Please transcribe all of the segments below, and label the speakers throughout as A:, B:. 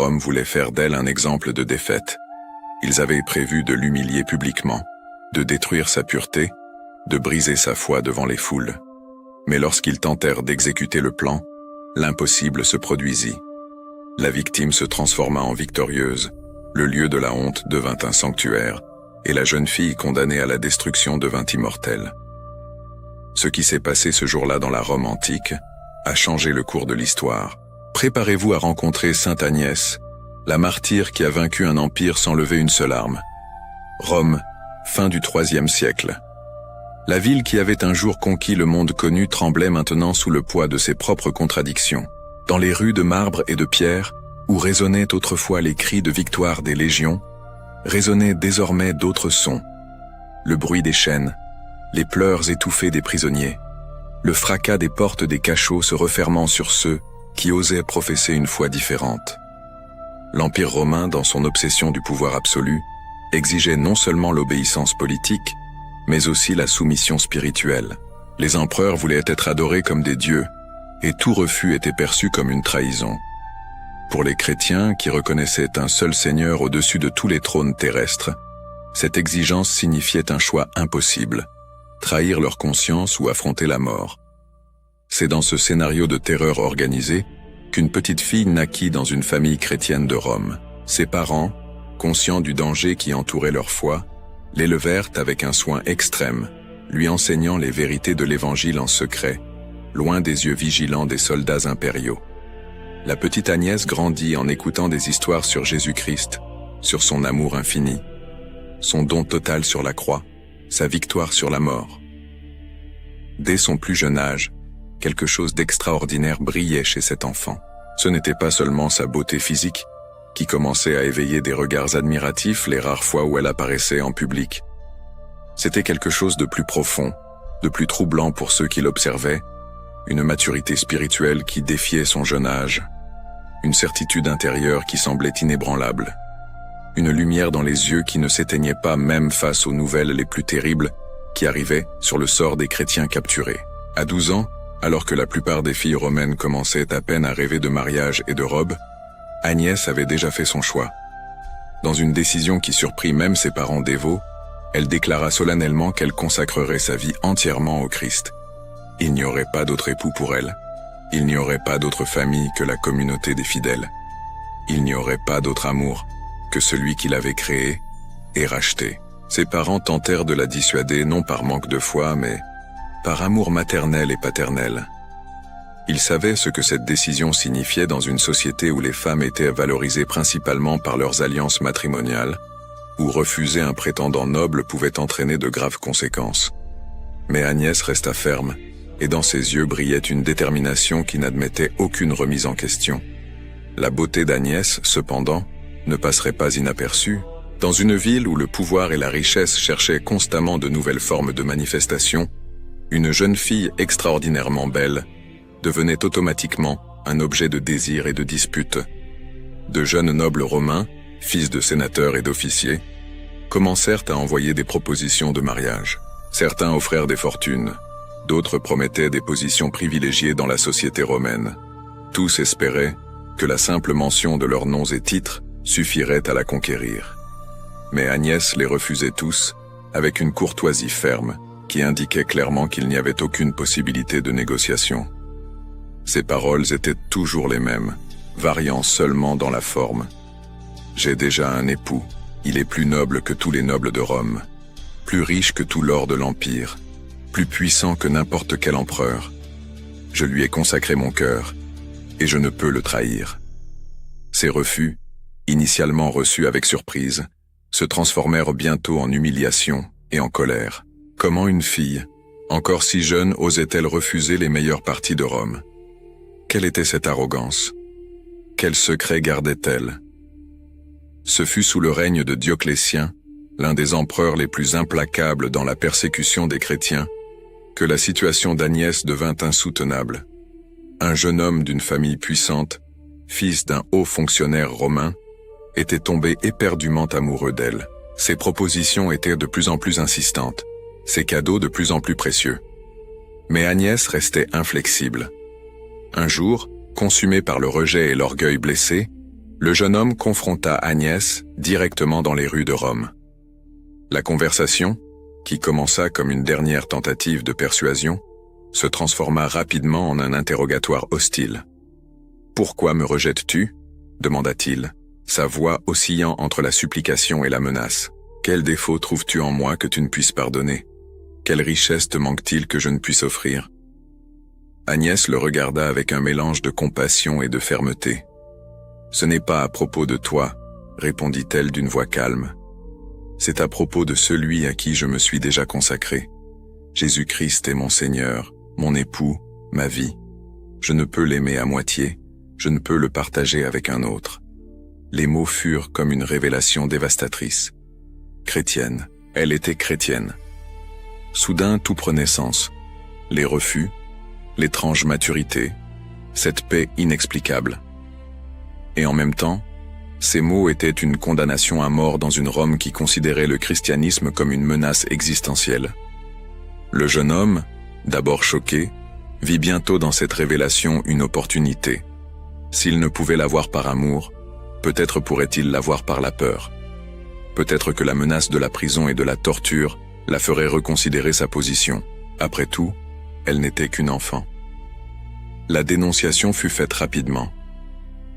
A: Rome voulait faire d'elle un exemple de défaite. Ils avaient prévu de l'humilier publiquement, de détruire sa pureté, de briser sa foi devant les foules. Mais lorsqu'ils tentèrent d'exécuter le plan, l'impossible se produisit. La victime se transforma en victorieuse, le lieu de la honte devint un sanctuaire, et la jeune fille condamnée à la destruction devint immortelle. Ce qui s'est passé ce jour-là dans la Rome antique a changé le cours de l'histoire. Préparez-vous à rencontrer Sainte Agnès, la martyre qui a vaincu un empire sans lever une seule arme. Rome, fin du IIIe siècle. La ville qui avait un jour conquis le monde connu tremblait maintenant sous le poids de ses propres contradictions. Dans les rues de marbre et de pierre, où résonnaient autrefois les cris de victoire des légions, résonnaient désormais d'autres sons. Le bruit des chaînes, les pleurs étouffés des prisonniers, le fracas des portes des cachots se refermant sur ceux qui osaient professer une foi différente. L'Empire romain, dans son obsession du pouvoir absolu, exigeait non seulement l'obéissance politique, mais aussi la soumission spirituelle. Les empereurs voulaient être adorés comme des dieux, et tout refus était perçu comme une trahison. Pour les chrétiens, qui reconnaissaient un seul Seigneur au-dessus de tous les trônes terrestres, cette exigence signifiait un choix impossible, trahir leur conscience ou affronter la mort. C'est dans ce scénario de terreur organisée qu'une petite fille naquit dans une famille chrétienne de Rome. Ses parents, conscients du danger qui entourait leur foi, l'élevèrent avec un soin extrême, lui enseignant les vérités de l'Évangile en secret, loin des yeux vigilants des soldats impériaux. La petite Agnès grandit en écoutant des histoires sur Jésus-Christ, sur son amour infini, son don total sur la croix, sa victoire sur la mort. Dès son plus jeune âge, quelque chose d'extraordinaire brillait chez cet enfant. Ce n'était pas seulement sa beauté physique, qui commençait à éveiller des regards admiratifs les rares fois où elle apparaissait en public. C'était quelque chose de plus profond, de plus troublant pour ceux qui l'observaient, une maturité spirituelle qui défiait son jeune âge, une certitude intérieure qui semblait inébranlable, une lumière dans les yeux qui ne s'éteignait pas même face aux nouvelles les plus terribles qui arrivaient sur le sort des chrétiens capturés. À 12 ans, alors que la plupart des filles romaines commençaient à peine à rêver de mariage et de robe, Agnès avait déjà fait son choix. Dans une décision qui surprit même ses parents dévots, elle déclara solennellement qu'elle consacrerait sa vie entièrement au Christ. Il n'y aurait pas d'autre époux pour elle. Il n'y aurait pas d'autre famille que la communauté des fidèles. Il n'y aurait pas d'autre amour que celui qui l'avait créé et racheté. Ses parents tentèrent de la dissuader non par manque de foi, mais par amour maternel et paternel. Ils savaient ce que cette décision signifiait dans une société où les femmes étaient valorisées principalement par leurs alliances matrimoniales, où refuser un prétendant noble pouvait entraîner de graves conséquences. Mais Agnès resta ferme, et dans ses yeux brillait une détermination qui n'admettait aucune remise en question. La beauté d'Agnès, cependant, ne passerait pas inaperçue. Dans une ville où le pouvoir et la richesse cherchaient constamment de nouvelles formes de manifestation, une jeune fille extraordinairement belle devenait automatiquement un objet de désir et de dispute. De jeunes nobles romains, fils de sénateurs et d'officiers, commencèrent à envoyer des propositions de mariage. Certains offrèrent des fortunes, d'autres promettaient des positions privilégiées dans la société romaine. Tous espéraient que la simple mention de leurs noms et titres suffirait à la conquérir. Mais Agnès les refusait tous, avec une courtoisie ferme, qui indiquait clairement qu'il n'y avait aucune possibilité de négociation. Ses paroles étaient toujours les mêmes, variant seulement dans la forme. « J'ai déjà un époux, il est plus noble que tous les nobles de Rome, plus riche que tout l'or de l'Empire, plus puissant que n'importe quel empereur. Je lui ai consacré mon cœur, et je ne peux le trahir. » Ces refus, initialement reçus avec surprise, se transformèrent bientôt en humiliation et en colère. Comment une fille, encore si jeune, osait-elle refuser les meilleures parties de Rome? Quelle était cette arrogance? Quel secret gardait-elle? Ce fut sous le règne de Dioclétien, l'un des empereurs les plus implacables dans la persécution des chrétiens, que la situation d'Agnès devint insoutenable. Un jeune homme d'une famille puissante, fils d'un haut fonctionnaire romain, était tombé éperdument amoureux d'elle. Ses propositions étaient de plus en plus insistantes, ses cadeaux de plus en plus précieux. Mais Agnès restait inflexible. Un jour, consumée par le rejet et l'orgueil blessé, Le jeune homme confronta Agnès directement dans les rues de Rome. La conversation, qui commença comme une dernière tentative de persuasion, se transforma rapidement en un interrogatoire hostile. « Pourquoi me rejettes-tu » demanda-t-il, sa voix oscillant entre la supplication et la menace. « Quel défaut trouves-tu en moi que tu ne puisses pardonner? Quelle richesse te manque-t-il que je ne puisse offrir ?» Agnès le regarda avec un mélange de compassion et de fermeté. « Ce n'est pas à propos de toi, » répondit-elle d'une voix calme. « C'est à propos de celui à qui je me suis déjà consacré. Jésus-Christ est mon Seigneur, mon époux, ma vie. Je ne peux l'aimer à moitié, je ne peux le partager avec un autre. » Les mots furent comme une révélation dévastatrice. Chrétienne, elle était chrétienne. Soudain tout prenait sens. Les refus, l'étrange maturité, cette paix inexplicable. Et en même temps, ces mots étaient une condamnation à mort dans une Rome qui considérait le christianisme comme une menace existentielle. Le jeune homme, d'abord choqué, vit bientôt dans cette révélation une opportunité. S'il ne pouvait l'avoir par amour, peut-être pourrait-il l'avoir par la peur. Peut-être que la menace de la prison et de la torture la ferait reconsidérer sa position. Après tout, elle n'était qu'une enfant. La dénonciation fut faite rapidement.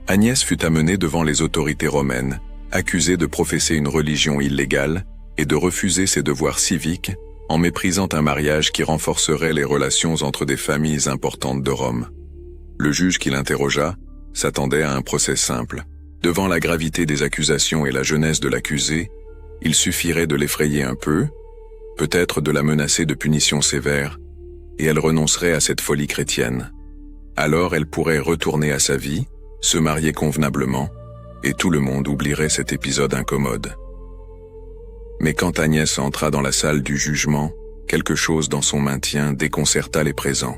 A: Agnès fut amenée devant les autorités romaines, accusée de professer une religion illégale et de refuser ses devoirs civiques en méprisant un mariage qui renforcerait les relations entre des familles importantes de Rome. Le juge qui l'interrogea s'attendait à un procès simple. Devant la gravité des accusations et la jeunesse de l'accusé, il suffirait de l'effrayer un peu, peut-être de la menacer de punitions sévères, et elle renoncerait à cette folie chrétienne. Alors elle pourrait retourner à sa vie, se marier convenablement, et tout le monde oublierait cet épisode incommode. Mais quand Agnès entra dans la salle du jugement, quelque chose dans son maintien déconcerta les présents.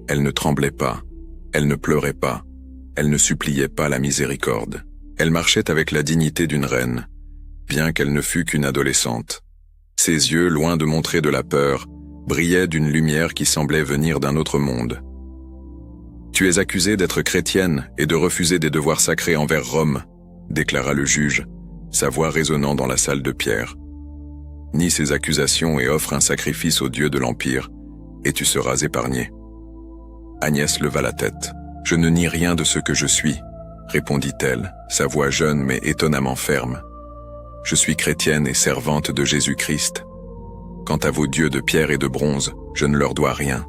A: Elle ne tremblait pas, elle ne pleurait pas, elle ne suppliait pas la miséricorde. Elle marchait avec la dignité d'une reine, bien qu'elle ne fût qu'une adolescente. Ses yeux, loin de montrer de la peur, brillaient d'une lumière qui semblait venir d'un autre monde. « Tu es accusée d'être chrétienne et de refuser des devoirs sacrés envers Rome, » déclara le juge, sa voix résonnant dans la salle de pierre. « Nie ces accusations et offre un sacrifice au dieu de l'Empire, et tu seras épargnée. » Agnès leva la tête. « Je ne nie rien de ce que je suis, » répondit-elle, sa voix jeune mais étonnamment ferme. « Je suis chrétienne et servante de Jésus-Christ. Quant à vos dieux de pierre et de bronze, je ne leur dois rien.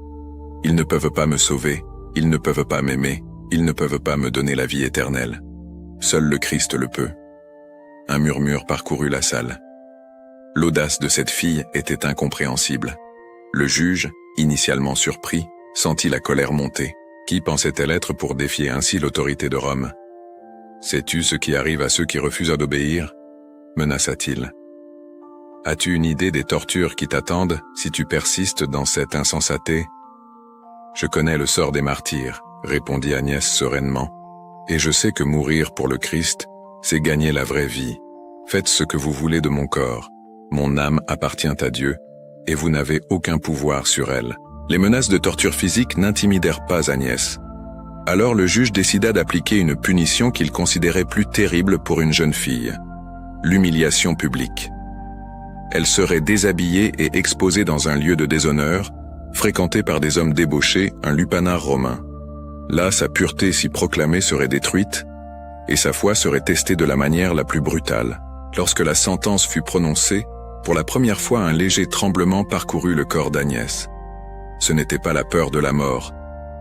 A: Ils ne peuvent pas me sauver, ils ne peuvent pas m'aimer, ils ne peuvent pas me donner la vie éternelle. Seul le Christ le peut. » Un murmure parcourut la salle. L'audace de cette fille était incompréhensible. Le juge, initialement surpris, sentit la colère monter. Qui pensait-elle être pour défier ainsi l'autorité de Rome? « Sais-tu ce qui arrive à ceux qui refusent d'obéir » menaça-t-il. « As-tu une idée des tortures qui t'attendent si tu persistes dans cette insensateté ?»« Je connais le sort des martyrs, » répondit Agnès sereinement, « et je sais que mourir pour le Christ, c'est gagner la vraie vie. Faites ce que vous voulez de mon corps. Mon âme appartient à Dieu, et vous n'avez aucun pouvoir sur elle. » Les menaces de torture physique n'intimidèrent pas Agnès. Alors le juge décida d'appliquer une punition qu'il considérait plus terrible pour une jeune fille. L'humiliation publique. Elle serait déshabillée et exposée dans un lieu de déshonneur, fréquenté par des hommes débauchés, un lupanar romain. Là, sa pureté si proclamée serait détruite, et sa foi serait testée de la manière la plus brutale. Lorsque la sentence fut prononcée, pour la première fois un léger tremblement parcourut le corps d'Agnès. Ce n'était pas la peur de la mort,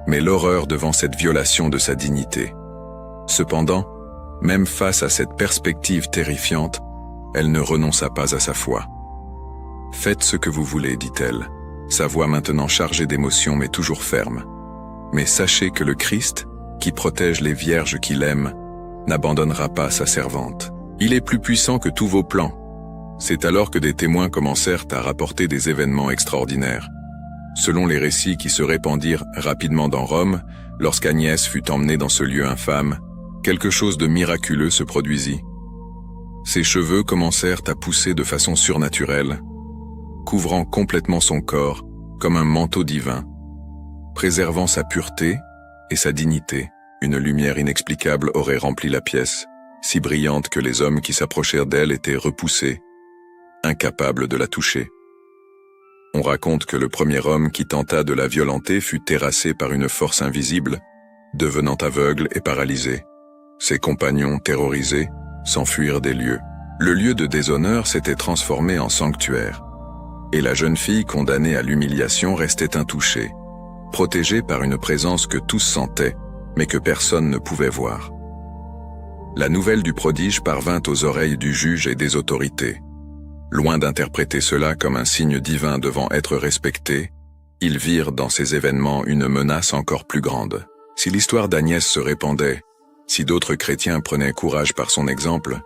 A: mais l'horreur devant cette violation de sa dignité. Cependant, même face à cette perspective terrifiante, elle ne renonça pas à sa foi. « Faites ce que vous voulez, dit-elle, sa voix maintenant chargée d'émotion mais toujours ferme. Mais sachez que le Christ, qui protège les vierges qu'il aime, n'abandonnera pas sa servante. Il est plus puissant que tous vos plans. » C'est alors que des témoins commencèrent à rapporter des événements extraordinaires. Selon les récits qui se répandirent rapidement dans Rome, lorsqu'Agnès fut emmenée dans ce lieu infâme, quelque chose de miraculeux se produisit. Ses cheveux commencèrent à pousser de façon surnaturelle, couvrant complètement son corps comme un manteau divin, préservant sa pureté et sa dignité. Une lumière inexplicable aurait rempli la pièce. si brillante que les hommes qui s'approchèrent d'elle étaient repoussés, incapables de la toucher. On raconte que le premier homme qui tenta de la violenter fut terrassé par une force invisible, devenant aveugle et paralysé. Ses compagnons, terrorisés, s'enfuirent des lieux. Le lieu de déshonneur s'était transformé en sanctuaire, et la jeune fille condamnée à l'humiliation restait intouchée, protégée par une présence que tous sentaient, mais que personne ne pouvait voir. La nouvelle du prodige parvint aux oreilles du juge et des autorités. Loin d'interpréter cela comme un signe divin devant être respecté, ils virent dans ces événements une menace encore plus grande. Si l'histoire d'Agnès se répandait, si d'autres chrétiens prenaient courage par son exemple,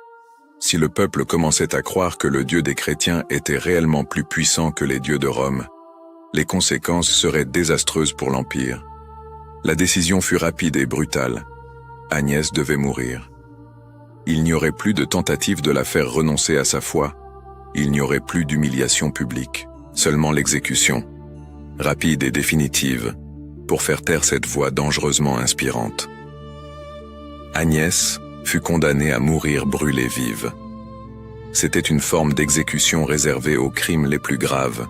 A: si le peuple commençait à croire que le Dieu des chrétiens était réellement plus puissant que les dieux de Rome, les conséquences seraient désastreuses pour l'Empire. La décision fut rapide et brutale. Agnès devait mourir. Il n'y aurait plus de tentative de la faire renoncer à sa foi. Il n'y aurait plus d'humiliation publique. Seulement l'exécution, rapide et définitive, pour faire taire cette voix dangereusement inspirante. Agnès fut condamnée à mourir brûlée vive. C'était une forme d'exécution réservée aux crimes les plus graves,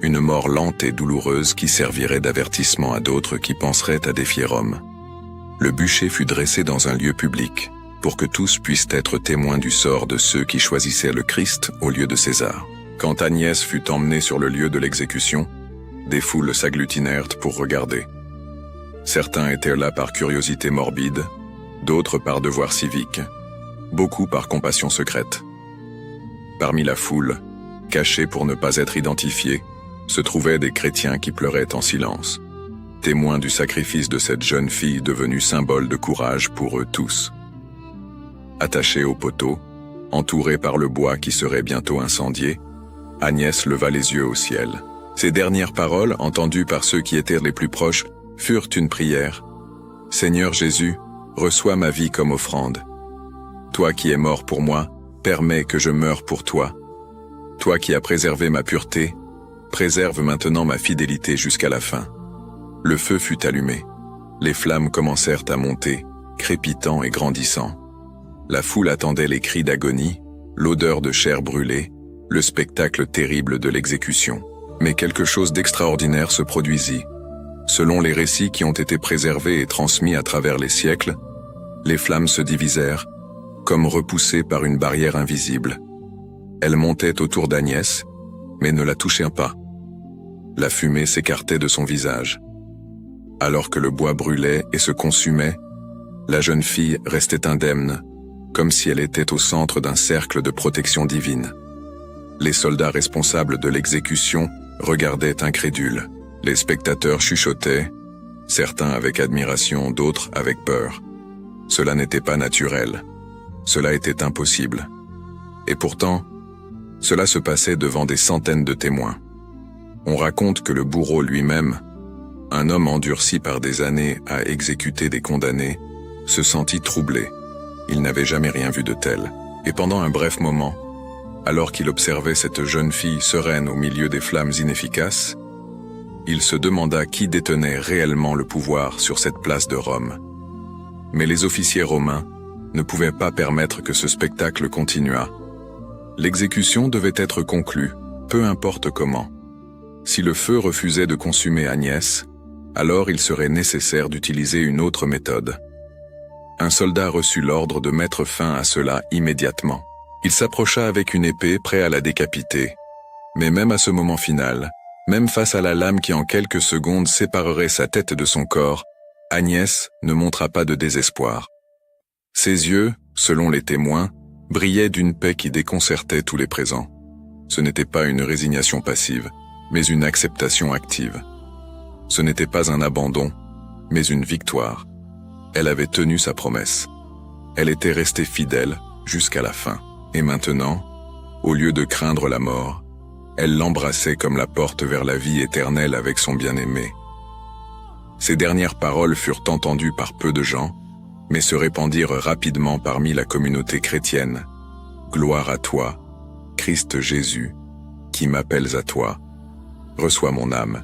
A: une mort lente et douloureuse qui servirait d'avertissement à d'autres qui penseraient à défier Rome. Le bûcher fut dressé dans un lieu public, pour que tous puissent être témoins du sort de ceux qui choisissaient le Christ au lieu de César. Quand Agnès fut emmenée sur le lieu de l'exécution, des foules s'agglutinèrent pour regarder. Certains étaient là par curiosité morbide, d'autres par devoir civique, beaucoup par compassion secrète. Parmi la foule, cachés pour ne pas être identifiés, se trouvaient des chrétiens qui pleuraient en silence, témoins du sacrifice de cette jeune fille devenue symbole de courage pour eux tous. Attachée au poteau, entourée par le bois qui serait bientôt incendié, Agnès leva les yeux au ciel. Ses dernières paroles, entendues par ceux qui étaient les plus proches, furent une prière. « Seigneur Jésus, reçois ma vie comme offrande. Toi qui es mort pour moi, permets que je meure pour toi. Toi qui as préservé ma pureté, préserve maintenant ma fidélité jusqu'à la fin. » Le feu fut allumé. Les flammes commencèrent à monter, crépitant et grandissant. La foule attendait les cris d'agonie, l'odeur de chair brûlée, le spectacle terrible de l'exécution. Mais quelque chose d'extraordinaire se produisit. Selon les récits qui ont été préservés et transmis à travers les siècles, les flammes se divisèrent, comme repoussées par une barrière invisible. Elles montaient autour d'Agnès, mais ne la touchaient pas. La fumée s'écartait de son visage. Alors que le bois brûlait et se consumait, la jeune fille restait indemne, comme si elle était au centre d'un cercle de protection divine. Les soldats responsables de l'exécution regardaient incrédules. Les spectateurs chuchotaient, certains avec admiration, d'autres avec peur. Cela n'était pas naturel. Cela était impossible. Et pourtant, cela se passait devant des centaines de témoins. On raconte que le bourreau lui-même, un homme endurci par des années à exécuter des condamnés, se sentit troublé. Il n'avait jamais rien vu de tel. Et pendant un bref moment, alors qu'il observait cette jeune fille sereine au milieu des flammes inefficaces, il se demanda qui détenait réellement le pouvoir sur cette place de Rome. Mais les officiers romains ne pouvaient pas permettre que ce spectacle continuât. L'exécution devait être conclue, peu importe comment. Si le feu refusait de consumer Agnès, alors il serait nécessaire d'utiliser une autre méthode. Un soldat reçut l'ordre de mettre fin à cela immédiatement. Il s'approcha avec une épée prêt à la décapiter. Mais même à ce moment final, même face à la lame qui en quelques secondes séparerait sa tête de son corps, Agnès ne montra pas de désespoir. Ses yeux, selon les témoins, brillaient d'une paix qui déconcertait tous les présents. Ce n'était pas une résignation passive, mais une acceptation active. Ce n'était pas un abandon, mais une victoire. Elle avait tenu sa promesse. Elle était restée fidèle jusqu'à la fin. Et maintenant, au lieu de craindre la mort, elle l'embrassait comme la porte vers la vie éternelle avec son bien-aimé. Ces dernières paroles furent entendues par peu de gens, mais se répandirent rapidement parmi la communauté chrétienne. « Gloire à toi, Christ Jésus, qui m'appelles à toi. Reçois mon âme,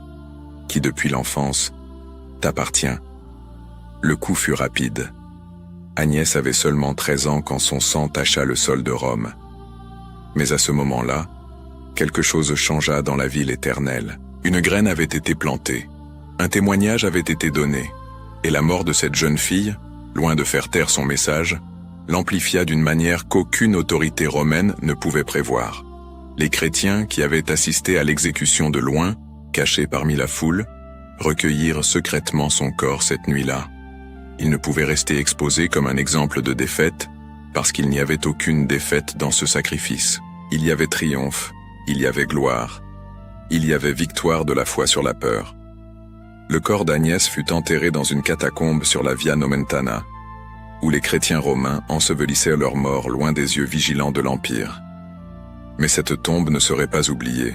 A: qui depuis l'enfance t'appartient. » Le coup fut rapide. Agnès avait seulement 13 ans quand son sang tacha le sol de Rome. Mais à ce moment-là, quelque chose changea dans la ville éternelle. Une graine avait été plantée, un témoignage avait été donné, et la mort de cette jeune fille, loin de faire taire son message, l'amplifia d'une manière qu'aucune autorité romaine ne pouvait prévoir. Les chrétiens qui avaient assisté à l'exécution de loin, cachés parmi la foule, recueillirent secrètement son corps cette nuit-là. Il ne pouvait rester exposé comme un exemple de défaite, parce qu'il n'y avait aucune défaite dans ce sacrifice. Il y avait triomphe, il y avait gloire, il y avait victoire de la foi sur la peur. Le corps d'Agnès fut enterré dans une catacombe sur la Via Nomentana, où les chrétiens romains ensevelissaient leurs morts loin des yeux vigilants de l'Empire. Mais cette tombe ne serait pas oubliée.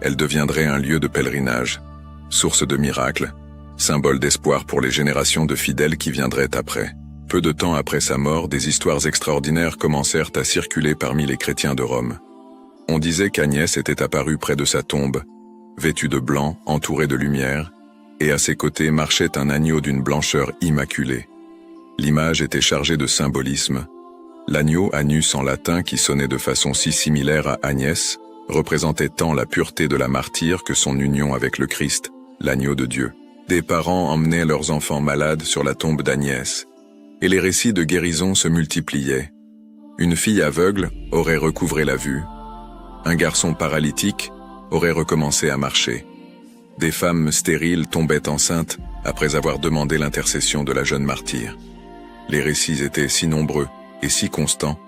A: Elle deviendrait un lieu de pèlerinage, source de miracles, symbole d'espoir pour les générations de fidèles qui viendraient après. Peu de temps après sa mort, des histoires extraordinaires commencèrent à circuler parmi les chrétiens de Rome. On disait qu'Agnès était apparue près de sa tombe, vêtue de blanc, entourée de lumière, et à ses côtés marchait un agneau d'une blancheur immaculée. L'image était chargée de symbolisme. L'agneau Agnus en latin, qui sonnait de façon si similaire à Agnès, représentait tant la pureté de la martyre que son union avec le Christ, l'agneau de Dieu. Des parents emmenaient leurs enfants malades sur la tombe d'Agnès, et les récits de guérison se multipliaient. Une fille aveugle aurait recouvré la vue. Un garçon paralytique aurait recommencé à marcher. Des femmes stériles tombaient enceintes après avoir demandé l'intercession de la jeune martyre. Les récits étaient si nombreux et si constants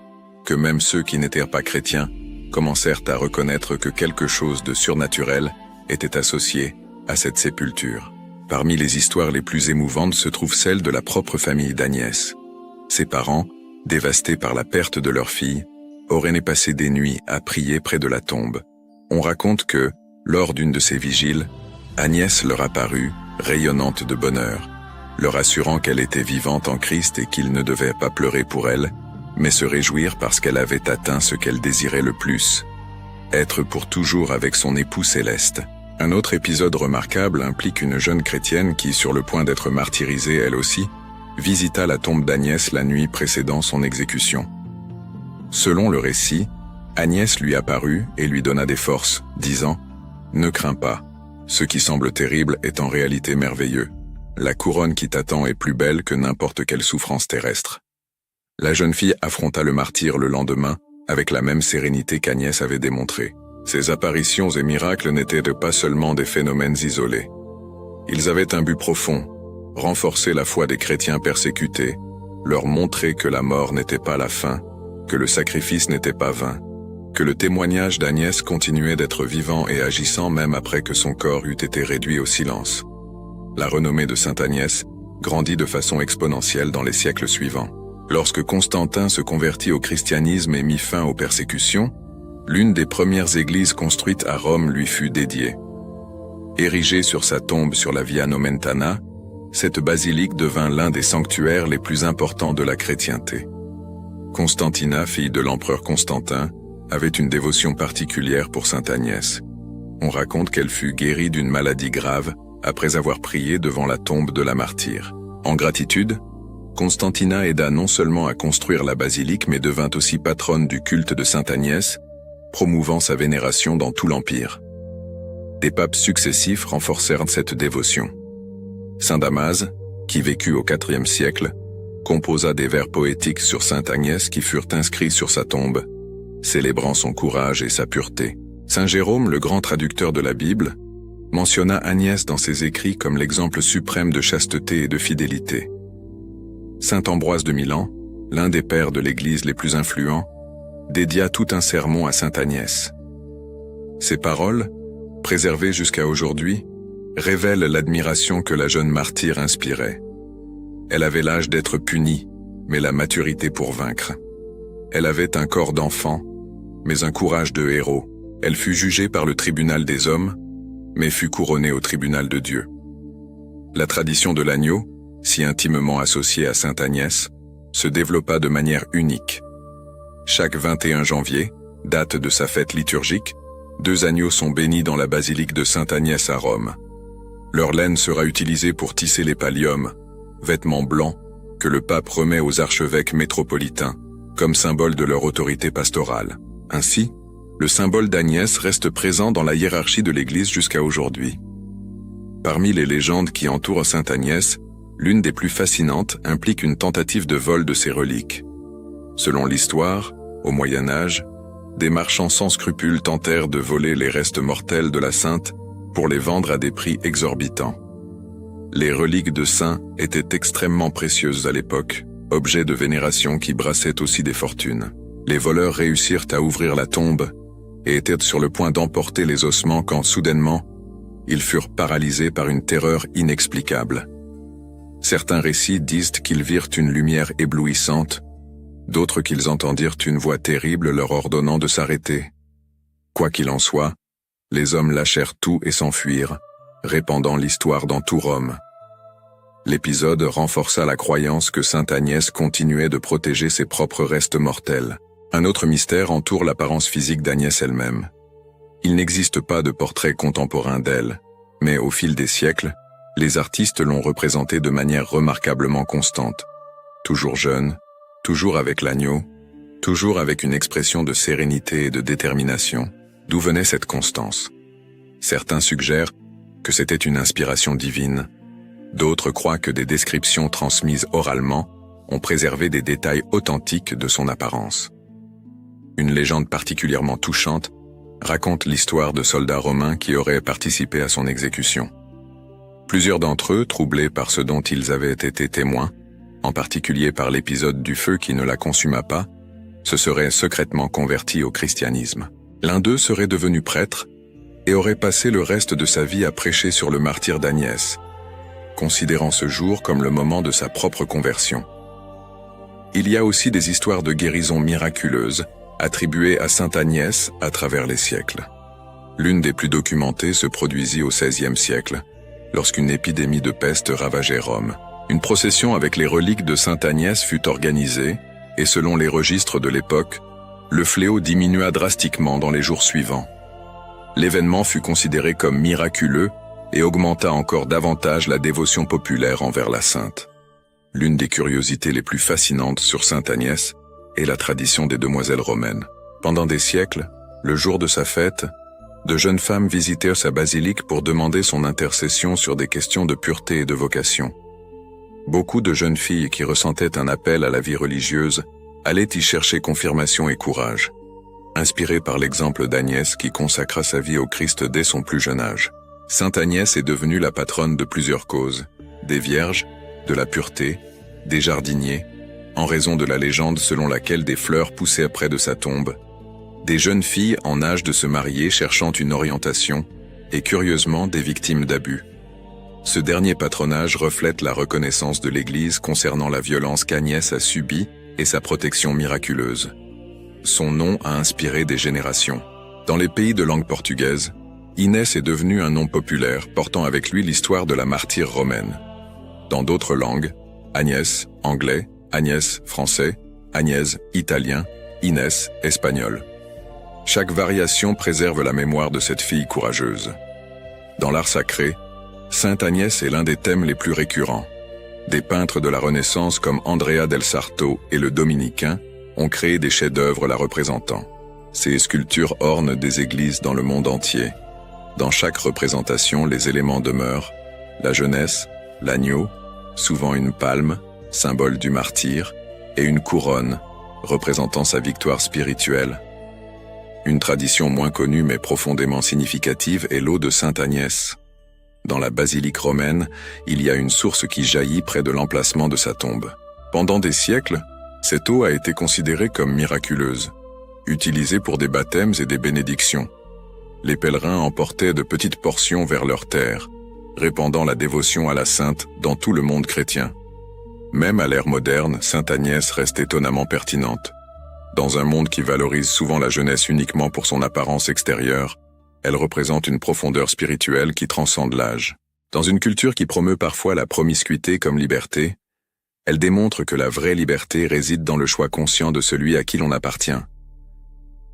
A: que même ceux qui n'étaient pas chrétiens commencèrent à reconnaître que quelque chose de surnaturel était associé à cette sépulture. Parmi les histoires les plus émouvantes se trouve celle de la propre famille d'Agnès. Ses parents, dévastés par la perte de leur fille, auraient passé des nuits à prier près de la tombe. On raconte que, lors d'une de ces vigiles, Agnès leur apparut, rayonnante de bonheur, leur assurant qu'elle était vivante en Christ et qu'ils ne devaient pas pleurer pour elle, mais se réjouir parce qu'elle avait atteint ce qu'elle désirait le plus, être pour toujours avec son époux céleste. Un autre épisode remarquable implique une jeune chrétienne qui, sur le point d'être martyrisée elle aussi, visita la tombe d'Agnès la nuit précédant son exécution. Selon le récit, Agnès lui apparut et lui donna des forces, disant « Ne crains pas, ce qui semble terrible est en réalité merveilleux. La couronne qui t'attend est plus belle que n'importe quelle souffrance terrestre. » La jeune fille affronta le martyre le lendemain avec la même sérénité qu'Agnès avait démontrée. Ces apparitions et miracles n'étaient pas seulement des phénomènes isolés. Ils avaient un but profond, renforcer la foi des chrétiens persécutés, leur montrer que la mort n'était pas la fin, que le sacrifice n'était pas vain, que le témoignage d'Agnès continuait d'être vivant et agissant même après que son corps eût été réduit au silence. La renommée de Sainte Agnès grandit de façon exponentielle dans les siècles suivants. Lorsque Constantin se convertit au christianisme et mit fin aux persécutions, l'une des premières églises construites à Rome lui fut dédiée. Érigée sur sa tombe sur la Via Nomentana, cette basilique devint l'un des sanctuaires les plus importants de la chrétienté. Constantina, fille de l'empereur Constantin, avait une dévotion particulière pour Sainte Agnès. On raconte qu'elle fut guérie d'une maladie grave après avoir prié devant la tombe de la martyre. En gratitude, Constantina aida non seulement à construire la basilique mais devint aussi patronne du culte de Sainte Agnès, promouvant sa vénération dans tout l'Empire. Des papes successifs renforcèrent cette dévotion. Saint Damase, qui vécut au IVe siècle, composa des vers poétiques sur Sainte Agnès qui furent inscrits sur sa tombe, célébrant son courage et sa pureté. Saint Jérôme, le grand traducteur de la Bible, mentionna Agnès dans ses écrits comme l'exemple suprême de chasteté et de fidélité. Saint Ambroise de Milan, l'un des pères de l'Église les plus influents, dédia tout un sermon à Sainte Agnès. Ces paroles, préservées jusqu'à aujourd'hui, révèlent l'admiration que la jeune martyre inspirait. Elle avait l'âge d'être punie, mais la maturité pour vaincre. Elle avait un corps d'enfant, mais un courage de héros. Elle fut jugée par le tribunal des hommes, mais fut couronnée au tribunal de Dieu. La tradition de l'agneau, si intimement associée à Sainte Agnès, se développa de manière unique. Chaque 21 janvier, date de sa fête liturgique, 2 agneaux sont bénis dans la basilique de Sainte Agnès à Rome. Leur laine sera utilisée pour tisser les palliums, vêtements blancs, que le pape remet aux archevêques métropolitains, comme symbole de leur autorité pastorale. Ainsi, le symbole d'Agnès reste présent dans la hiérarchie de l'Église jusqu'à aujourd'hui. Parmi les légendes qui entourent Sainte Agnès, l'une des plus fascinantes implique une tentative de vol de ses reliques. Selon l'histoire, au Moyen Âge, des marchands sans scrupules tentèrent de voler les restes mortels de la sainte pour les vendre à des prix exorbitants. Les reliques de saints étaient extrêmement précieuses à l'époque, objets de vénération qui brassaient aussi des fortunes. Les voleurs réussirent à ouvrir la tombe et étaient sur le point d'emporter les ossements quand, soudainement, ils furent paralysés par une terreur inexplicable. Certains récits disent qu'ils virent une lumière éblouissante, d'autres qu'ils entendirent une voix terrible leur ordonnant de s'arrêter. Quoi qu'il en soit, les hommes lâchèrent tout et s'enfuirent, répandant l'histoire dans tout Rome. L'épisode renforça la croyance que Sainte Agnès continuait de protéger ses propres restes mortels. Un autre mystère entoure l'apparence physique d'Agnès elle-même. Il n'existe pas de portrait contemporain d'elle, mais au fil des siècles, les artistes l'ont représentée de manière remarquablement constante. Toujours jeune, toujours avec l'agneau, toujours avec une expression de sérénité et de détermination. D'où venait cette constance? Certains suggèrent que c'était une inspiration divine. D'autres croient que des descriptions transmises oralement ont préservé des détails authentiques de son apparence. Une légende particulièrement touchante raconte l'histoire de soldats romains qui auraient participé à son exécution. Plusieurs d'entre eux, troublés par ce dont ils avaient été témoins, en particulier par l'épisode du feu qui ne la consuma pas, se seraient secrètement convertis au christianisme. L'un d'eux serait devenu prêtre et aurait passé le reste de sa vie à prêcher sur le martyre d'Agnès, considérant ce jour comme le moment de sa propre conversion. Il y a aussi des histoires de guérisons miraculeuses attribuées à Sainte Agnès à travers les siècles. L'une des plus documentées se produisit au XVIe siècle, lorsqu'une épidémie de peste ravageait Rome. Une procession avec les reliques de Sainte Agnès fut organisée, et selon les registres de l'époque, le fléau diminua drastiquement dans les jours suivants. L'événement fut considéré comme miraculeux et augmenta encore davantage la dévotion populaire envers la sainte. L'une des curiosités les plus fascinantes sur Sainte Agnès est la tradition des demoiselles romaines. Pendant des siècles, le jour de sa fête, de jeunes femmes visitèrent sa basilique pour demander son intercession sur des questions de pureté et de vocation. Beaucoup de jeunes filles qui ressentaient un appel à la vie religieuse allaient y chercher confirmation et courage, inspirées par l'exemple d'Agnès qui consacra sa vie au Christ dès son plus jeune âge. Sainte Agnès est devenue la patronne de plusieurs causes, des vierges, de la pureté, des jardiniers, en raison de la légende selon laquelle des fleurs poussaient près de sa tombe, des jeunes filles en âge de se marier cherchant une orientation, et curieusement des victimes d'abus. Ce dernier patronage reflète la reconnaissance de l'Église concernant la violence qu'Agnès a subie et sa protection miraculeuse. Son nom a inspiré des générations. Dans les pays de langue portugaise, Inès est devenu un nom populaire portant avec lui l'histoire de la martyre romaine. Dans d'autres langues, Agnès, anglais, Agnès, français, Agnès, italien, Inès, espagnol. Chaque variation préserve la mémoire de cette fille courageuse. Dans l'art sacré, Sainte Agnès est l'un des thèmes les plus récurrents. Des peintres de la Renaissance comme Andrea del Sarto et le Dominicain ont créé des chefs-d'œuvre la représentant. Ces sculptures ornent des églises dans le monde entier. Dans chaque représentation, les éléments demeurent, la jeunesse, l'agneau, souvent une palme, symbole du martyr, et une couronne, représentant sa victoire spirituelle. Une tradition moins connue mais profondément significative est l'eau de Sainte Agnès. Dans la basilique romaine, il y a une source qui jaillit près de l'emplacement de sa tombe. Pendant des siècles, cette eau a été considérée comme miraculeuse, utilisée pour des baptêmes et des bénédictions. Les pèlerins emportaient de petites portions vers leur terre, répandant la dévotion à la sainte dans tout le monde chrétien. Même à l'ère moderne, Sainte Agnès reste étonnamment pertinente. Dans un monde qui valorise souvent la jeunesse uniquement pour son apparence extérieure, elle représente une profondeur spirituelle qui transcende l'âge. Dans une culture qui promeut parfois la promiscuité comme liberté, elle démontre que la vraie liberté réside dans le choix conscient de celui à qui l'on appartient.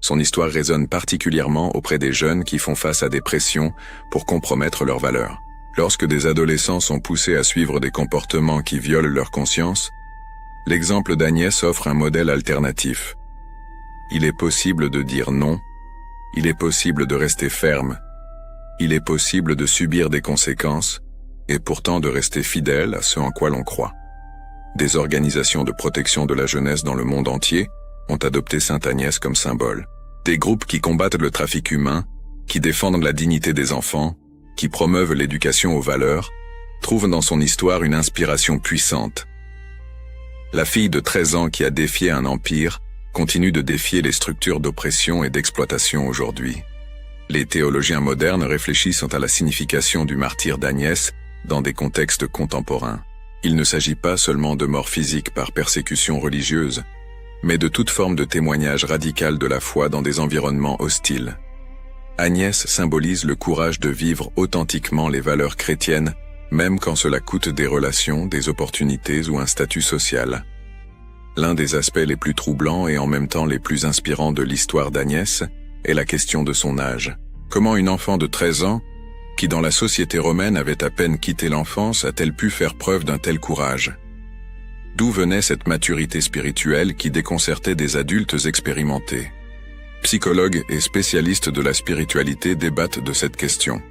A: Son histoire résonne particulièrement auprès des jeunes qui font face à des pressions pour compromettre leurs valeurs. Lorsque des adolescents sont poussés à suivre des comportements qui violent leur conscience, L'exemple d'Agnès offre un modèle alternatif. Il est possible de dire non, il est possible de rester ferme, il est possible de subir des conséquences, et pourtant de rester fidèle à ce en quoi l'on croit. Des organisations de protection de la jeunesse dans le monde entier ont adopté Sainte Agnès comme symbole. Des groupes qui combattent le trafic humain, qui défendent la dignité des enfants, qui promeuvent l'éducation aux valeurs, trouvent dans son histoire une inspiration puissante. La fille de 13 ans qui a défié un empire continue de défier les structures d'oppression et d'exploitation aujourd'hui. Les théologiens modernes réfléchissent à la signification du martyre d'Agnès dans des contextes contemporains. Il ne s'agit pas seulement de mort physique par persécution religieuse, mais de toute forme de témoignage radical de la foi dans des environnements hostiles. Agnès symbolise le courage de vivre authentiquement les valeurs chrétiennes, même quand cela coûte des relations, des opportunités ou un statut social. L'un des aspects les plus troublants et en même temps les plus inspirants de l'histoire d'Agnès est la question de son âge. Comment une enfant de 13 ans, qui dans la société romaine avait à peine quitté l'enfance, a-t-elle pu faire preuve d'un tel courage? D'où venait cette maturité spirituelle qui déconcertait des adultes expérimentés? Psychologues et spécialistes de la spiritualité débattent de cette question.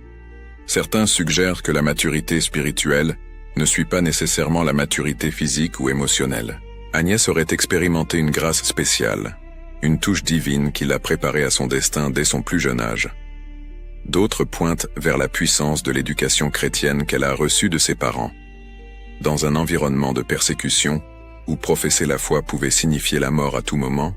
A: Certains suggèrent que la maturité spirituelle ne suit pas nécessairement la maturité physique ou émotionnelle. Agnès aurait expérimenté une grâce spéciale, une touche divine qui l'a préparée à son destin dès son plus jeune âge. D'autres pointent vers la puissance de l'éducation chrétienne qu'elle a reçue de ses parents. Dans un environnement de persécution, où professer la foi pouvait signifier la mort à tout moment,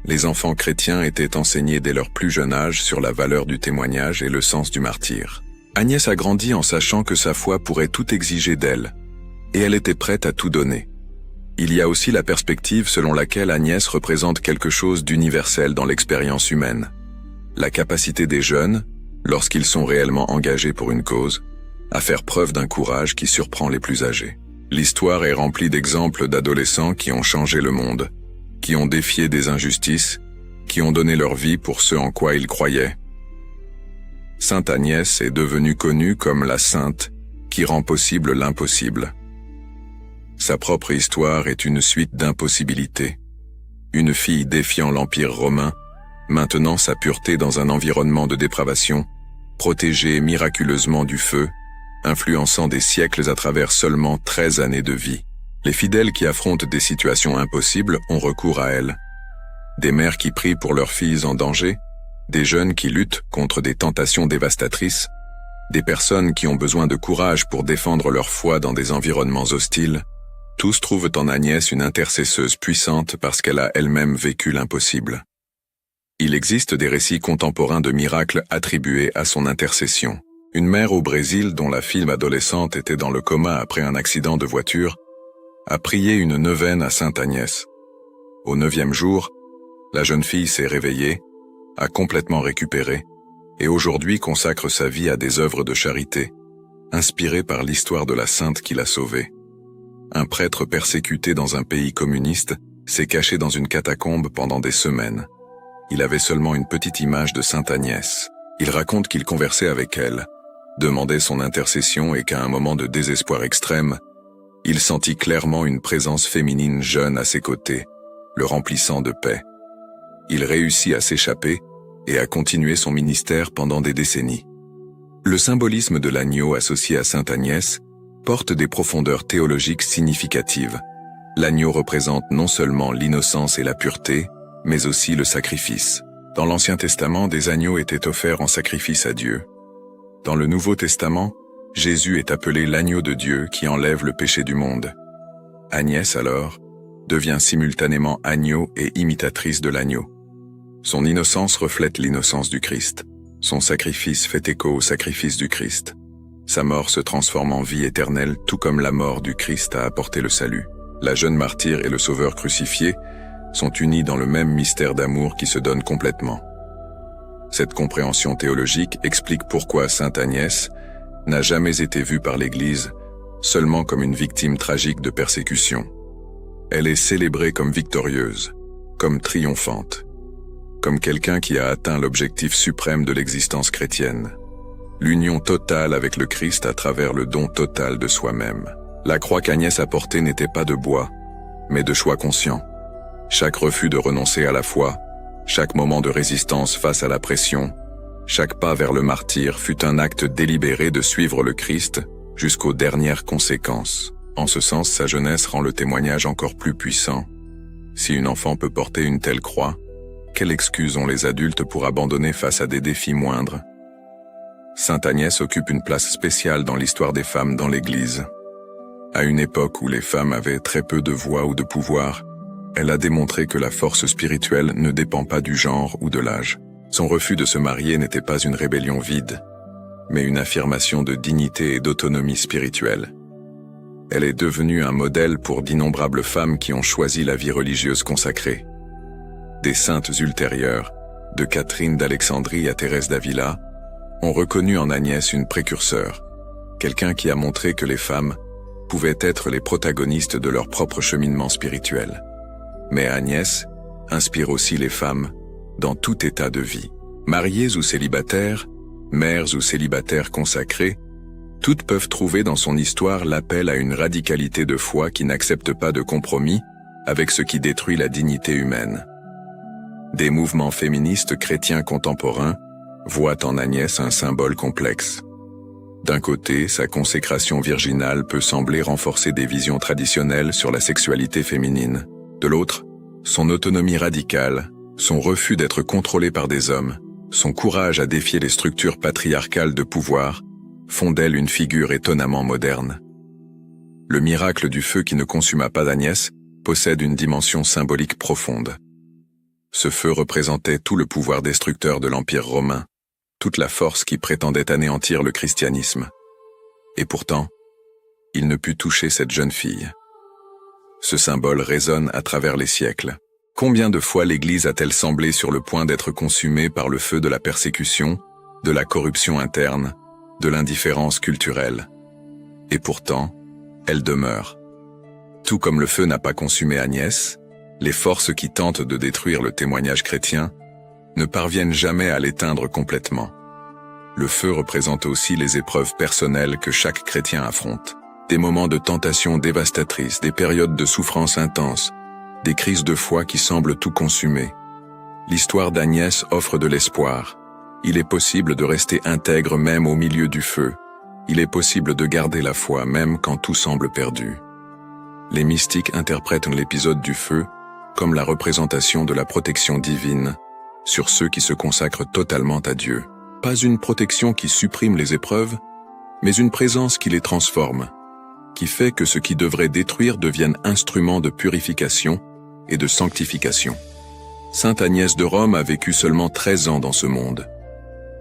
A: les enfants chrétiens étaient enseignés dès leur plus jeune âge sur la valeur du témoignage et le sens du martyre. Agnès a grandi en sachant que sa foi pourrait tout exiger d'elle, et elle était prête à tout donner. Il y a aussi la perspective selon laquelle Agnès représente quelque chose d'universel dans l'expérience humaine. La capacité des jeunes, lorsqu'ils sont réellement engagés pour une cause, à faire preuve d'un courage qui surprend les plus âgés. L'histoire est remplie d'exemples d'adolescents qui ont changé le monde, qui ont défié des injustices, qui ont donné leur vie pour ce en quoi ils croyaient. Sainte Agnès est devenue connue comme la sainte qui rend possible l'impossible. Sa propre histoire est une suite d'impossibilités. Une fille défiant l'Empire romain, maintenant sa pureté dans un environnement de dépravation, protégée miraculeusement du feu, influençant des siècles à travers seulement 13 années de vie. Les fidèles qui affrontent des situations impossibles ont recours à elle. Des mères qui prient pour leurs filles en danger, des jeunes qui luttent contre des tentations dévastatrices, des personnes qui ont besoin de courage pour défendre leur foi dans des environnements hostiles, tous trouvent en Agnès une intercesseuse puissante parce qu'elle a elle-même vécu l'impossible. Il existe des récits contemporains de miracles attribués à son intercession. Une mère au Brésil dont la fille adolescente était dans le coma après un accident de voiture a prié une neuvaine à Sainte Agnès. Au 9e jour, la jeune fille s'est réveillée, a complètement récupéré, et aujourd'hui consacre sa vie à des œuvres de charité, inspirées par l'histoire de la sainte qui l'a sauvée. Un prêtre persécuté dans un pays communiste s'est caché dans une catacombe pendant des semaines. Il avait seulement une petite image de Sainte Agnès. Il raconte qu'il conversait avec elle, demandait son intercession et qu'à un moment de désespoir extrême, il sentit clairement une présence féminine jeune à ses côtés, le remplissant de paix. Il réussit à s'échapper et à continuer son ministère pendant des décennies. Le symbolisme de l'agneau associé à Sainte Agnès porte des profondeurs théologiques significatives. L'agneau représente non seulement l'innocence et la pureté, mais aussi le sacrifice. Dans l'Ancien Testament, des agneaux étaient offerts en sacrifice à Dieu. Dans le Nouveau Testament, Jésus est appelé l'agneau de Dieu qui enlève le péché du monde. Agnès, alors, devient simultanément agneau et imitatrice de l'agneau. Son innocence reflète l'innocence du Christ. Son sacrifice fait écho au sacrifice du Christ. Sa mort se transforme en vie éternelle, tout comme la mort du Christ a apporté le salut. La jeune martyre et le Sauveur crucifié sont unis dans le même mystère d'amour qui se donne complètement. Cette compréhension théologique explique pourquoi Sainte Agnès n'a jamais été vue par l'Église seulement comme une victime tragique de persécution. Elle est célébrée comme victorieuse, comme triomphante, comme quelqu'un qui a atteint l'objectif suprême de l'existence chrétienne, l'union totale avec le Christ à travers le don total de soi-même. La croix qu'Agnès a portée n'était pas de bois, mais de choix conscients. Chaque refus de renoncer à la foi, chaque moment de résistance face à la pression, chaque pas vers le martyre fut un acte délibéré de suivre le Christ jusqu'aux dernières conséquences. En ce sens, sa jeunesse rend le témoignage encore plus puissant. Si une enfant peut porter une telle croix, quelle excuse ont les adultes pour abandonner face à des défis moindres? Sainte Agnès occupe une place spéciale dans l'histoire des femmes dans l'Église. À une époque où les femmes avaient très peu de voix ou de pouvoir, elle a démontré que la force spirituelle ne dépend pas du genre ou de l'âge. Son refus de se marier n'était pas une rébellion vide, mais une affirmation de dignité et d'autonomie spirituelle. Elle est devenue un modèle pour d'innombrables femmes qui ont choisi la vie religieuse consacrée. Des saintes ultérieures, de Catherine d'Alexandrie à Thérèse d'Avila, ont reconnu en Agnès une précurseur, quelqu'un qui a montré que les femmes pouvaient être les protagonistes de leur propre cheminement spirituel. Mais Agnès inspire aussi les femmes dans tout état de vie. Mariées ou célibataires, mères ou célibataires consacrés, toutes peuvent trouver dans son histoire l'appel à une radicalité de foi qui n'accepte pas de compromis avec ce qui détruit la dignité humaine. Des mouvements féministes chrétiens contemporains voient en Agnès un symbole complexe. D'un côté, sa consécration virginale peut sembler renforcer des visions traditionnelles sur la sexualité féminine. De l'autre, son autonomie radicale, son refus d'être contrôlée par des hommes, son courage à défier les structures patriarcales de pouvoir, font d'elle une figure étonnamment moderne. Le miracle du feu qui ne consuma pas Agnès possède une dimension symbolique profonde. Ce feu représentait tout le pouvoir destructeur de l'Empire romain, toute la force qui prétendait anéantir le christianisme. Et pourtant, il ne put toucher cette jeune fille. Ce symbole résonne à travers les siècles. Combien de fois l'Église a-t-elle semblé sur le point d'être consumée par le feu de la persécution, de la corruption interne, de l'indifférence culturelle? Et pourtant, elle demeure. Tout comme le feu n'a pas consumé Agnès, les forces qui tentent de détruire le témoignage chrétien ne parviennent jamais à l'éteindre complètement. Le feu représente aussi les épreuves personnelles que chaque chrétien affronte. Des moments de tentation dévastatrice, des périodes de souffrance intense, des crises de foi qui semblent tout consumer. L'histoire d'Agnès offre de l'espoir. Il est possible de rester intègre même au milieu du feu. Il est possible de garder la foi même quand tout semble perdu. Les mystiques interprètent l'épisode du feu comme la représentation de la protection divine sur ceux qui se consacrent totalement à Dieu. Pas une protection qui supprime les épreuves, mais une présence qui les transforme, qui fait que ce qui devrait détruire devienne instrument de purification et de sanctification. Sainte Agnès de Rome a vécu seulement 13 ans dans ce monde.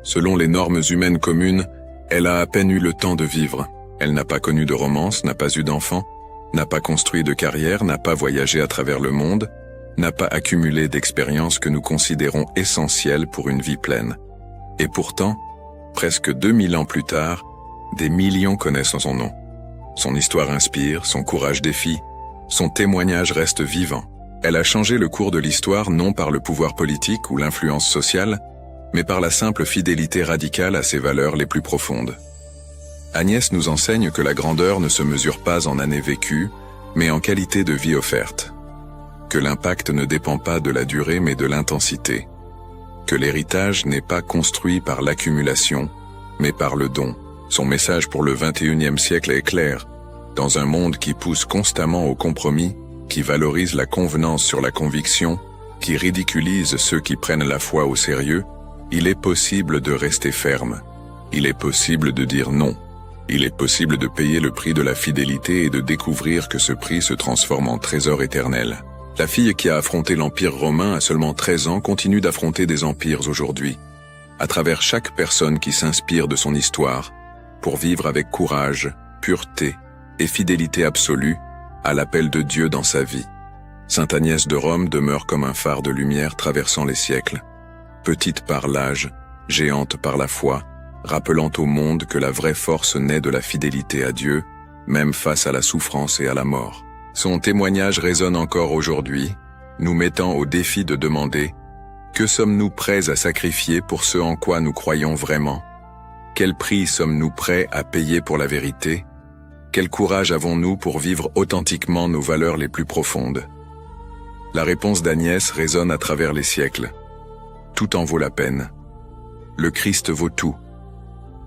A: Selon les normes humaines communes, elle a à peine eu le temps de vivre. Elle n'a pas connu de romance, n'a pas eu d'enfant, n'a pas construit de carrière, n'a pas voyagé à travers le monde, n'a pas accumulé d'expériences que nous considérons essentielles pour une vie pleine. Et pourtant, presque 2000 ans plus tard, des millions connaissent son nom. Son histoire inspire, son courage défie, son témoignage reste vivant. Elle a changé le cours de l'histoire non par le pouvoir politique ou l'influence sociale, mais par la simple fidélité radicale à ses valeurs les plus profondes. Agnès nous enseigne que la grandeur ne se mesure pas en années vécues, mais en qualité de vie offerte. Que l'impact ne dépend pas de la durée mais de l'intensité. Que l'héritage n'est pas construit par l'accumulation, mais par le don. Son message pour le XXIe siècle est clair. Dans un monde qui pousse constamment au compromis, qui valorise la convenance sur la conviction, qui ridiculise ceux qui prennent la foi au sérieux, il est possible de rester ferme. Il est possible de dire non. Il est possible de payer le prix de la fidélité et de découvrir que ce prix se transforme en trésor éternel. La fille qui a affronté l'Empire romain à seulement 13 ans continue d'affronter des empires aujourd'hui, à travers chaque personne qui s'inspire de son histoire, pour vivre avec courage, pureté et fidélité absolue à l'appel de Dieu dans sa vie. Sainte Agnès de Rome demeure comme un phare de lumière traversant les siècles, petite par l'âge, géante par la foi, rappelant au monde que la vraie force naît de la fidélité à Dieu, même face à la souffrance et à la mort. Son témoignage résonne encore aujourd'hui, nous mettant au défi de demander « Que sommes-nous prêts à sacrifier pour ce en quoi nous croyons vraiment ? Quel prix sommes-nous prêts à payer pour la vérité ? Quel courage avons-nous pour vivre authentiquement nos valeurs les plus profondes? La réponse d'Agnès résonne à travers les siècles. Tout en vaut la peine. Le Christ vaut tout.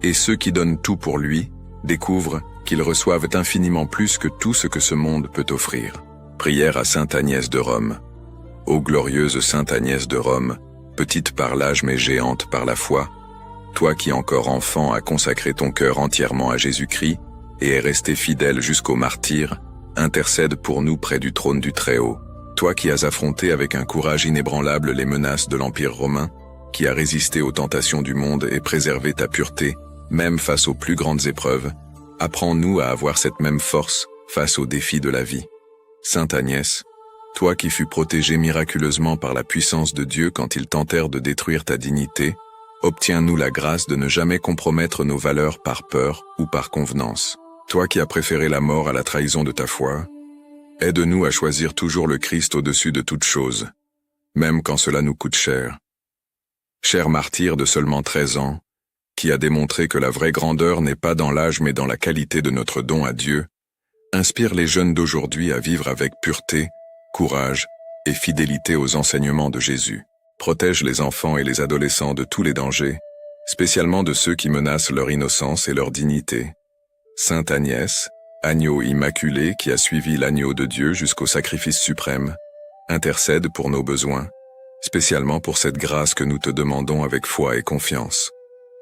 A: Et ceux qui donnent tout pour lui découvrent qu'ils reçoivent infiniment plus que tout ce que ce monde peut offrir. Prière à Sainte Agnès de Rome. Ô glorieuse Sainte Agnès de Rome, petite par l'âge mais géante par la foi, toi qui encore enfant as consacré ton cœur entièrement à Jésus-Christ et es resté fidèle jusqu'au martyre, intercède pour nous près du trône du Très-Haut. Toi qui as affronté avec un courage inébranlable les menaces de l'Empire romain, qui as résisté aux tentations du monde et préservé ta pureté, même face aux plus grandes épreuves, apprends-nous à avoir cette même force face aux défis de la vie. Sainte Agnès, toi qui fus protégée miraculeusement par la puissance de Dieu quand ils tentèrent de détruire ta dignité, obtiens-nous la grâce de ne jamais compromettre nos valeurs par peur ou par convenance. Toi qui as préféré la mort à la trahison de ta foi, aide-nous à choisir toujours le Christ au-dessus de toute chose, même quand cela nous coûte cher. Cher martyr de seulement 13 ans, qui a démontré que la vraie grandeur n'est pas dans l'âge mais dans la qualité de notre don à Dieu, inspire les jeunes d'aujourd'hui à vivre avec pureté, courage et fidélité aux enseignements de Jésus. Protège les enfants et les adolescents de tous les dangers, spécialement de ceux qui menacent leur innocence et leur dignité. Sainte Agnès, agneau immaculé qui a suivi l'agneau de Dieu jusqu'au sacrifice suprême, intercède pour nos besoins, spécialement pour cette grâce que nous te demandons avec foi et confiance.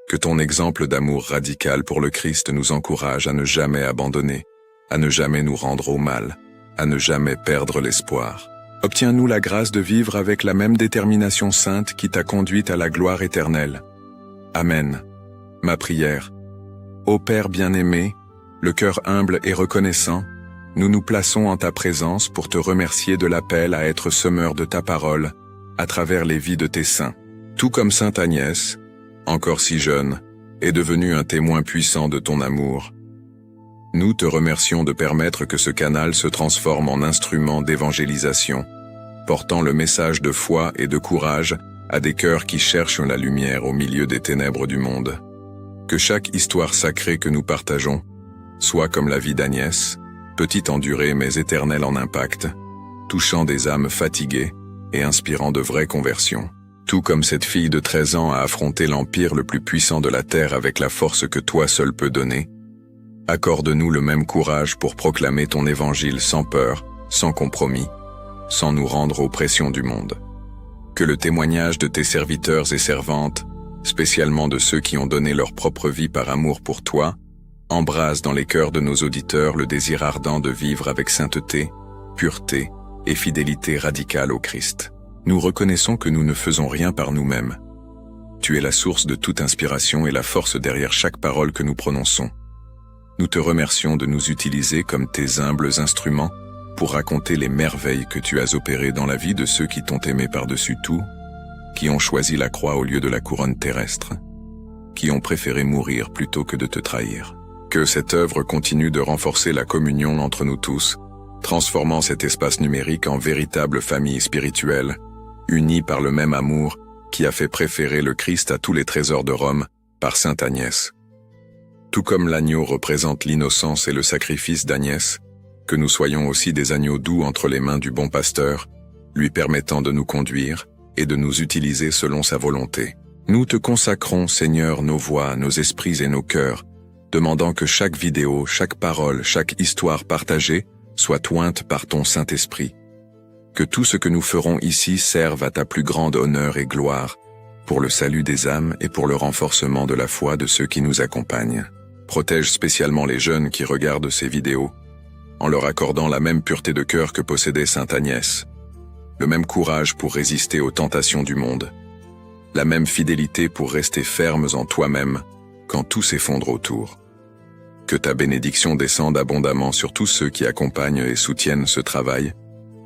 A: Que ton exemple d'amour radical pour le Christ nous encourage à ne jamais abandonner, à ne jamais nous rendre au mal, à ne jamais perdre l'espoir. Obtiens-nous la grâce de vivre avec la même détermination sainte qui t'a conduite à la gloire éternelle. Amen. Ma prière. Ô Père bien-aimé, le cœur humble et reconnaissant, nous nous plaçons en ta présence pour te remercier de l'appel à être semeur de ta parole à travers les vies de tes saints. Tout comme Sainte Agnès, encore si jeune, est devenue un témoin puissant de ton amour. Nous te remercions de permettre que ce canal se transforme en instrument d'évangélisation, portant le message de foi et de courage à des cœurs qui cherchent la lumière au milieu des ténèbres du monde. Que chaque histoire sacrée que nous partageons soit comme la vie d'Agnès, petite en durée mais éternelle en impact, touchant des âmes fatiguées et inspirant de vraies conversions. Tout comme cette fille de 13 ans a affronté l'empire le plus puissant de la terre avec la force que toi seul peux donner, accorde-nous le même courage pour proclamer ton évangile sans peur, sans compromis, sans nous rendre aux pressions du monde. Que le témoignage de tes serviteurs et servantes, spécialement de ceux qui ont donné leur propre vie par amour pour toi, embrase dans les cœurs de nos auditeurs le désir ardent de vivre avec sainteté, pureté et fidélité radicale au Christ. Nous reconnaissons que nous ne faisons rien par nous-mêmes. Tu es la source de toute inspiration et la force derrière chaque parole que nous prononçons. Nous te remercions de nous utiliser comme tes humbles instruments pour raconter les merveilles que tu as opérées dans la vie de ceux qui t'ont aimé par-dessus tout, qui ont choisi la croix au lieu de la couronne terrestre, qui ont préféré mourir plutôt que de te trahir. Que cette œuvre continue de renforcer la communion entre nous tous, transformant cet espace numérique en véritable famille spirituelle, unie par le même amour qui a fait préférer le Christ à tous les trésors de Rome par Sainte Agnès. Tout comme l'agneau représente l'innocence et le sacrifice d'Agnès, que nous soyons aussi des agneaux doux entre les mains du bon pasteur, lui permettant de nous conduire et de nous utiliser selon sa volonté. Nous te consacrons, Seigneur, nos voix, nos esprits et nos cœurs, demandant que chaque vidéo, chaque parole, chaque histoire partagée soit ointe par ton Saint-Esprit. Que tout ce que nous ferons ici serve à ta plus grande honneur et gloire, pour le salut des âmes et pour le renforcement de la foi de ceux qui nous accompagnent. Protège spécialement les jeunes qui regardent ces vidéos, en leur accordant la même pureté de cœur que possédait Sainte Agnès, le même courage pour résister aux tentations du monde, la même fidélité pour rester fermes en toi-même quand tout s'effondre autour. Que ta bénédiction descende abondamment sur tous ceux qui accompagnent et soutiennent ce travail,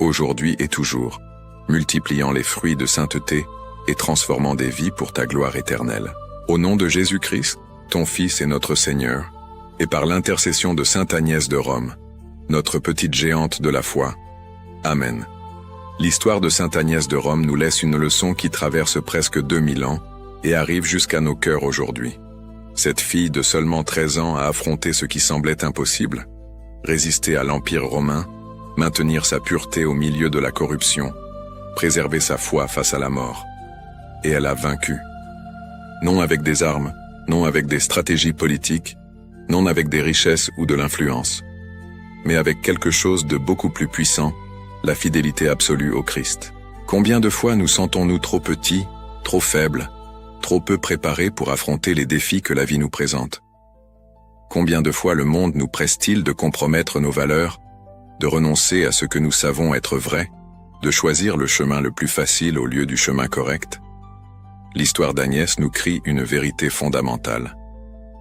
A: aujourd'hui et toujours, multipliant les fruits de sainteté et transformant des vies pour ta gloire éternelle. Au nom de Jésus-Christ, ton Fils et notre Seigneur, et par l'intercession de Sainte Agnès de Rome, notre petite géante de la foi. Amen. L'histoire de Sainte Agnès de Rome nous laisse une leçon qui traverse presque 2000 ans et arrive jusqu'à nos cœurs aujourd'hui. Cette fille de seulement 13 ans a affronté ce qui semblait impossible, résister à l'Empire romain, maintenir sa pureté au milieu de la corruption, préserver sa foi face à la mort. Et elle a vaincu. Non avec des armes, non avec des stratégies politiques, non avec des richesses ou de l'influence, mais avec quelque chose de beaucoup plus puissant, la fidélité absolue au Christ. Combien de fois nous sentons-nous trop petits, trop faibles, trop peu préparés pour affronter les défis que la vie nous présente? Combien de fois le monde nous presse-t-il de compromettre nos valeurs, de renoncer à ce que nous savons être vrai, de choisir le chemin le plus facile au lieu du chemin correct? L'histoire d'Agnès nous crie une vérité fondamentale.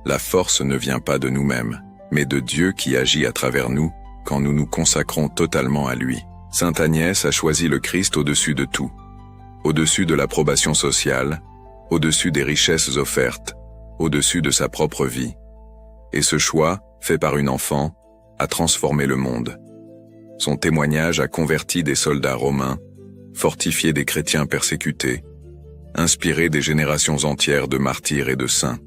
A: La force ne vient pas de nous-mêmes, mais de Dieu qui agit à travers nous quand nous nous consacrons totalement à lui. Sainte Agnès a choisi le Christ au-dessus de tout, au-dessus de l'approbation sociale, au-dessus des richesses offertes, au-dessus de sa propre vie. Et ce choix, fait par une enfant, a transformé le monde. Son témoignage a converti des soldats romains, fortifié des chrétiens persécutés, inspiré des générations entières de martyrs et de saints.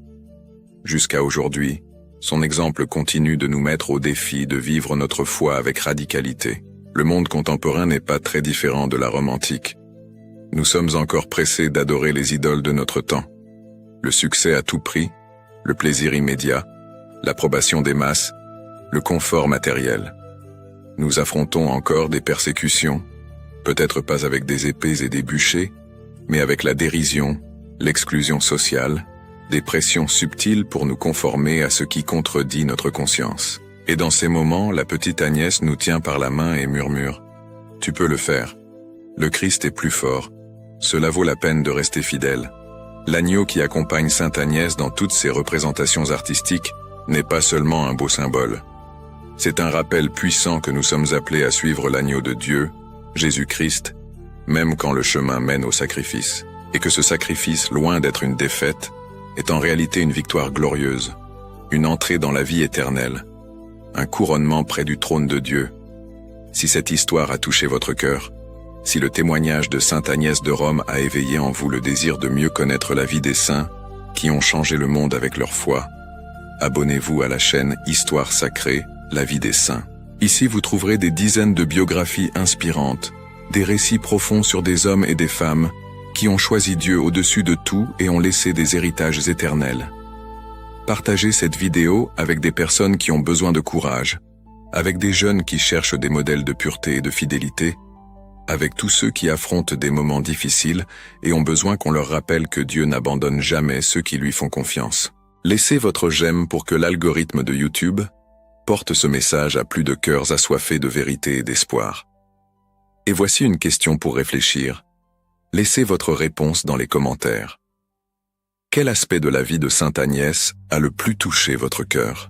A: Jusqu'à aujourd'hui, son exemple continue de nous mettre au défi de vivre notre foi avec radicalité. Le monde contemporain n'est pas très différent de la Rome antique. Nous sommes encore pressés d'adorer les idoles de notre temps. Le succès à tout prix, le plaisir immédiat, l'approbation des masses, le confort matériel. Nous affrontons encore des persécutions, peut-être pas avec des épées et des bûchers, mais avec la dérision, l'exclusion sociale, des pressions subtiles pour nous conformer à ce qui contredit notre conscience. Et dans ces moments, la petite Agnès nous tient par la main et murmure « Tu peux le faire. Le Christ est plus fort. Cela vaut la peine de rester fidèle. » L'agneau qui accompagne Sainte Agnès dans toutes ses représentations artistiques n'est pas seulement un beau symbole. C'est un rappel puissant que nous sommes appelés à suivre l'agneau de Dieu, Jésus-Christ, même quand le chemin mène au sacrifice. Et que ce sacrifice, loin d'être une défaite, est en réalité une victoire glorieuse, une entrée dans la vie éternelle, un couronnement près du trône de Dieu. Si cette histoire a touché votre cœur, si le témoignage de Sainte Agnès de Rome a éveillé en vous le désir de mieux connaître la vie des saints qui ont changé le monde avec leur foi, abonnez-vous à la chaîne Histoire sacrée, la vie des saints. Ici vous trouverez des dizaines de biographies inspirantes, des récits profonds sur des hommes et des femmes qui ont choisi Dieu au-dessus de tout et ont laissé des héritages éternels. Partagez cette vidéo avec des personnes qui ont besoin de courage, avec des jeunes qui cherchent des modèles de pureté et de fidélité, avec tous ceux qui affrontent des moments difficiles et ont besoin qu'on leur rappelle que Dieu n'abandonne jamais ceux qui lui font confiance. Laissez votre j'aime pour que l'algorithme de YouTube porte ce message à plus de cœurs assoiffés de vérité et d'espoir. Et voici une question pour réfléchir. Laissez votre réponse dans les commentaires. Quel aspect de la vie de Sainte Agnès a le plus touché votre cœur?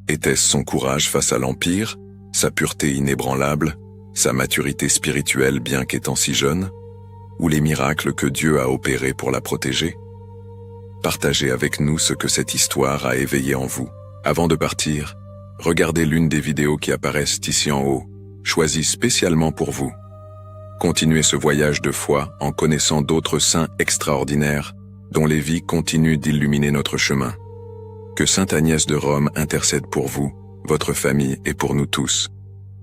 A: Était-ce son courage face à l'Empire, sa pureté inébranlable, sa maturité spirituelle bien qu'étant si jeune, ou les miracles que Dieu a opérés pour la protéger? Partagez avec nous ce que cette histoire a éveillé en vous. Avant de partir, regardez l'une des vidéos qui apparaissent ici en haut, choisies spécialement pour vous. Continuez ce voyage de foi en connaissant d'autres saints extraordinaires dont les vies continuent d'illuminer notre chemin. Que Sainte Agnès de Rome intercède pour vous, votre famille et pour nous tous.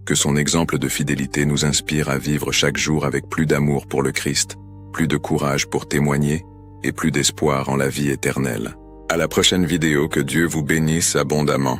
A: Que son exemple de fidélité nous inspire à vivre chaque jour avec plus d'amour pour le Christ, plus de courage pour témoigner et plus d'espoir en la vie éternelle. À la prochaine vidéo, que Dieu vous bénisse abondamment.